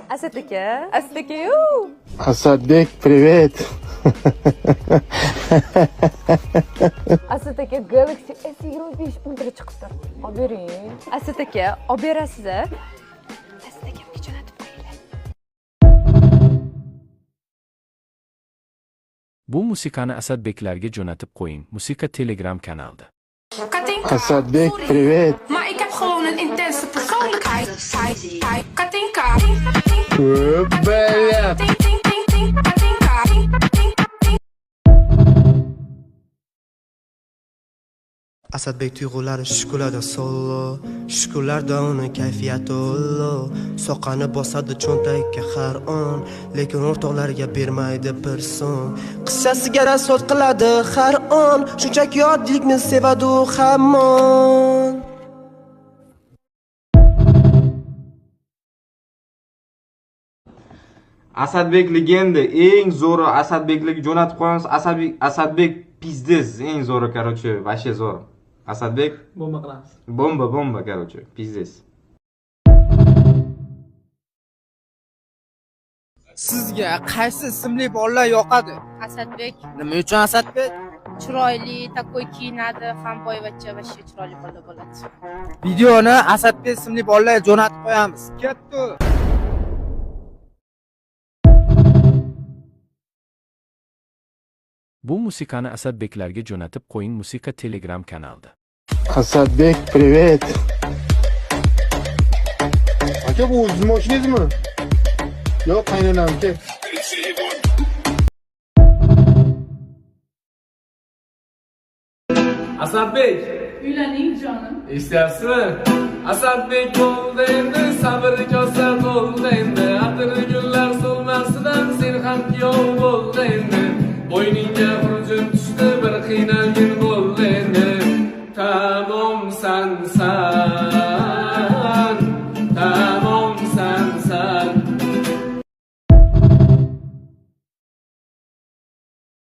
Asad aka, Asad aka-yu. Asadbek, привет. Asad aka Galaxy S25 Ultra chiqibdi. Olib bering. Asad aka, olib berasiz-a? Asad akamga jo'natib qo'yinglar. Bu musiqani Asadbeklarga jo'natib qo'ying. Musiqa Telegram kanalda. Asadbek, привет. Maar ik heb gewoon een intense persoonlijkheid. Katinka. Бля. Asadbek tuyg'ulari shukularda solo, shukurlarda uni kayfiyati ullo. Soqani bosadi cho'ntakka har on, lekin o'rtoqlariga bermaydi bir so'm. Qissasiga rasot qiladi har on, shunchaki oddiykni sevadi u hamon. Asadbek legenda, eng zo'ri Asadbeklarga jo'natib qo'yamiz. Asadbek pizdes, eng zo'ri, короче, вообще zo'r. Asadbek bomba qilamiz. Bomba, короче, pizdes. Sizga qaysi ismli bolalar yoqadi? Asadbek Nima uchun Asadbek? chiroyli, takoy kiyinadi, ham boyvachcha va chiroyli bola bo'ladi. Videoni Asadbek ismli bolalarga jo'natib qo'yamiz. Ketdi. Bu musiqani Asadbeklarga jo'natib qo'ying. Musiqa Telegram kanalda. Asadbek, привет. Aka, bu o'zingiz mashinangizmi? Yo'q, qaynonamniki. Asadbek. Uylening canım. İstersin. Asadbek oldu endi, sabır kosa doldu endi. Atırı günler solmasından sen ham kuyov bo'ldi endi. Bo'yningga hurjun tushdi, bir qiynalgin bo'ldi endi. Tamom sansan.